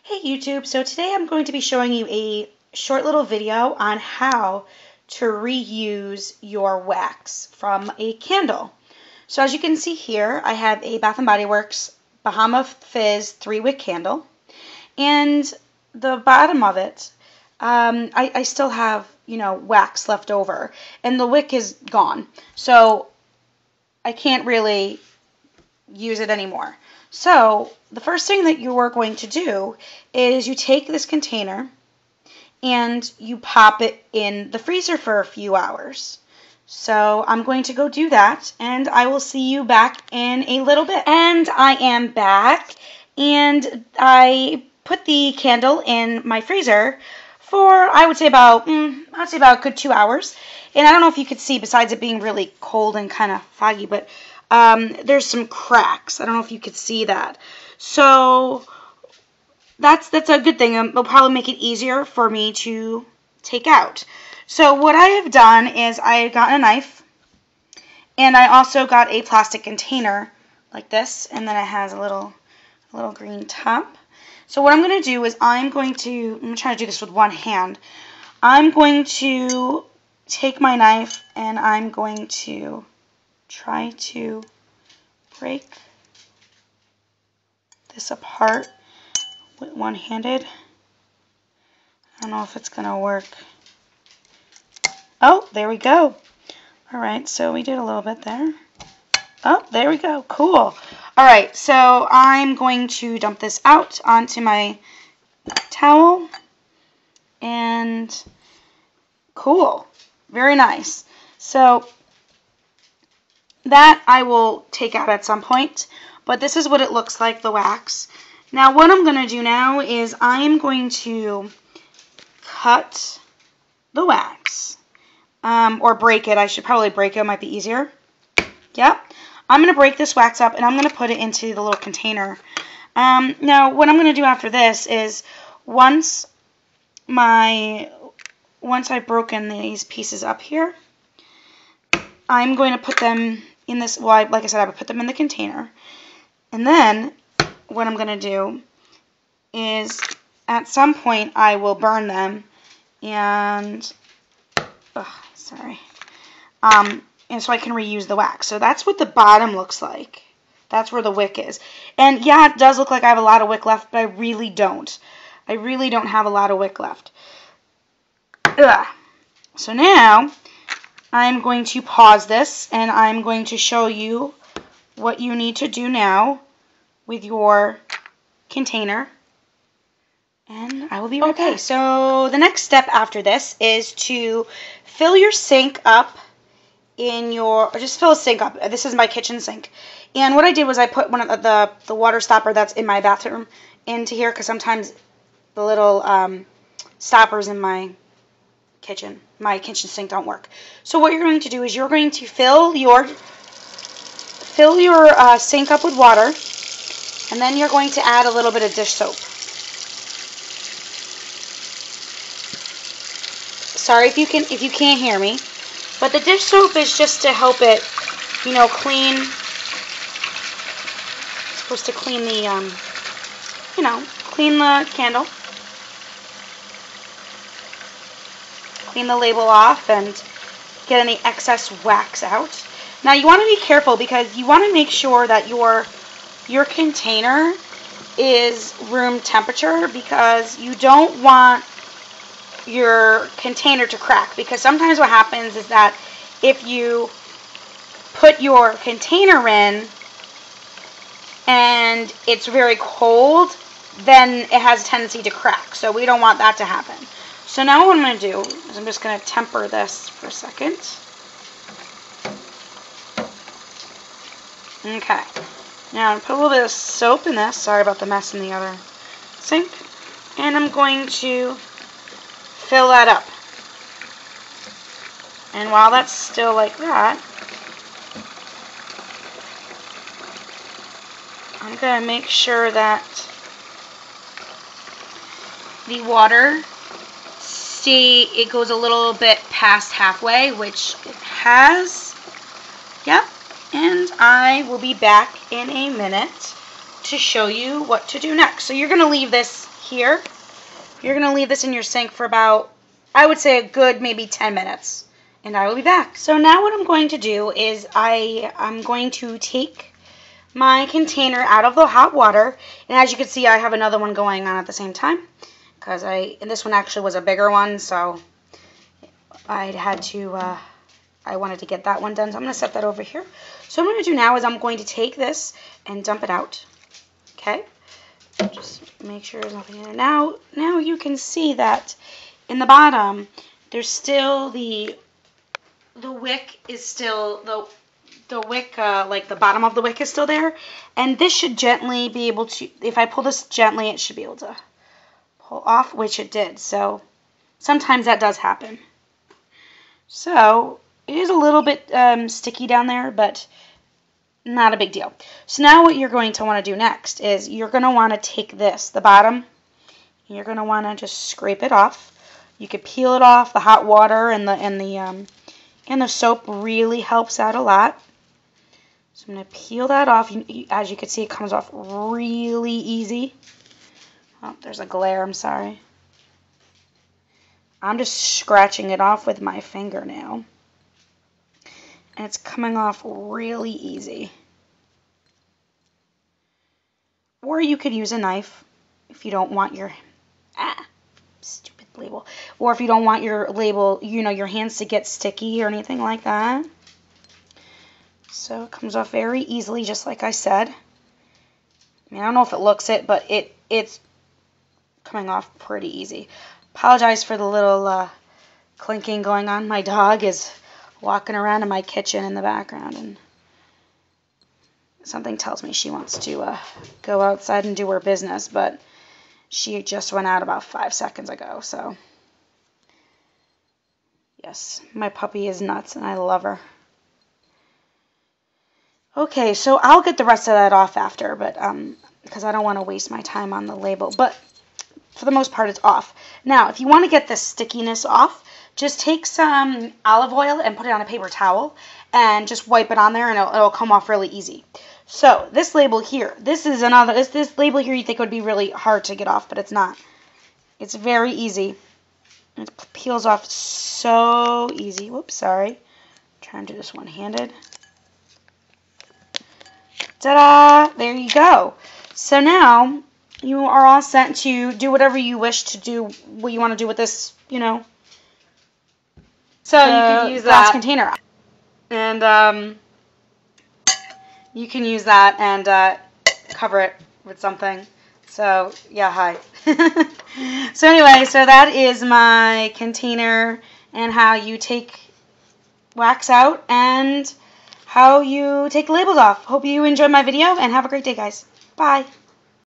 Hey YouTube, so today I'm going to be showing you a short little video on how to reuse your wax from a candle. So as you can see here, I have a Bath & Body Works Bahama Fizz 3-wick candle, and the bottom of it, I still have, wax left over, and the wick is gone, so I can't really use it anymore. So the first thing that you are going to do is you take this container and you pop it in the freezer for a few hours. So I'm going to go do that, and I will see you back in a little bit. And I am back, and I put the candle in my freezer for I would say about a good 2 hours. And I don't know if you could see, besides it being really cold and kind of foggy, but there's some cracks. I don't know if you could see that. So that's a good thing. It'll probably make it easier for me to take out. So what I have done is I got a knife, and I also got a plastic container like this, and then it has a little green top. So what I'm going to do is I'm going to try to do this with one hand. I'm going to take my knife and I'm going to try to break this apart with one-handed. I don't know if it's going to work. Oh, there we go. Alright, so we did a little bit there. Oh, there we go. Cool. Alright, so I'm going to dump this out onto my towel. And cool. Very nice. So that I will take out at some point, but this is what it looks like, the wax. Now what I'm going to do now is I am going to cut the wax, or break it. I should probably break it, might be easier. Yep. I'm going to break this wax up and I'm going to put it into the little container. Now what I'm going to do after this is once I've broken these pieces up here, I'm going to put them in this, well, like I said, I would put them in the container. And then what I'm going to do is at some point I will burn them and, and so I can reuse the wax. So that's what the bottom looks like. That's where the wick is. And yeah, it does look like I have a lot of wick left, but I really don't. I really don't have a lot of wick left. So now I'm going to pause this, and I'm going to show you what you need to do now with your container, and I will be right back. Okay, so the next step after this is to fill your sink up just fill a sink up. This is my kitchen sink, and what I did was I put one of the water stopper that's in my bathroom into here, because sometimes the little stoppers in my kitchen sink don't work. So what you're going to do is you're going to fill your sink up with water, and then you're going to add a little bit of dish soap. Sorry if you can't hear me, but the dish soap is just to help it, clean. It's supposed to clean the clean the candle. Clean the label off and get any excess wax out. Now you want to be careful, because you want to make sure that your container is room temperature, because you don't want your container to crack, because sometimes what happens is that if you put your container in and it's very cold, then it has a tendency to crack. So we don't want that to happen. So now what I'm going to do is I'm just going to temper this for a second. Okay. Now I'm going to put a little bit of soap in this. Sorry about the mess in the other sink. And I'm going to fill that up. And while that's still like that, I'm going to make sure that the water, see, it goes a little bit past halfway, which it has. Yep. And I will be back in a minute to show you what to do next. So you're going to leave this here. You're going to leave this in your sink for about, I would say, a good maybe 10 minutes. And I will be back. So now what I'm going to do is I'm going to take my container out of the hot water. And as you can see, I have another one going on at the same time. And this one actually was a bigger one, so I wanted to get that one done. So I'm going to set that over here. So what I'm going to do now is I'm going to take this and dump it out. Okay? Just make sure there's nothing in it. Now you can see that in the bottom, there's still the wick is still, the wick, like the bottom of the wick is still there. And this should gently be able to, if I pull this gently, it should be able to pull off, which it did. So sometimes that does happen. So it is a little bit sticky down there, but not a big deal. So now what you're going to want to do next is you're going to want to take this, the bottom, and you're going to want to just scrape it off. You could peel it off. The hot water and the soap really helps out a lot. So I'm going to peel that off. As you can see, it comes off really easy. Oh, there's a glare. I'm sorry. I'm just scratching it off with my fingernail. And it's coming off really easy. Or you could use a knife if you don't want your... stupid label. Or if you don't want your label, your hands to get sticky or anything like that. So it comes off very easily, just like I said. I mean, I don't know if it looks it, but it's coming off pretty easy. Apologize for the little clinking going on. My dog is walking around in my kitchen in the background, and something tells me she wants to go outside and do her business, but she just went out about 5 seconds ago. So yes, my puppy is nuts and I love her. Okay, so I'll get the rest of that off after, but because I don't want to waste my time on the label, but for the most part it's off. Now if you want to get the stickiness off, just take some olive oil and put it on a paper towel and just wipe it on there, and it'll come off really easy. So this label here, this label here you think would be really hard to get off, but it's not. It's very easy. It peels off so easy. Whoops, sorry. I'm trying to do this one-handed. Ta-da! There you go. So now you are all set to do whatever you wish to do, what you want to do with this, So you could use glass that container. And you can use that and cover it with something. So yeah, hi. So anyway, so that is my container and how you take wax out and how you take the labels off. Hope you enjoyed my video and have a great day, guys. Bye.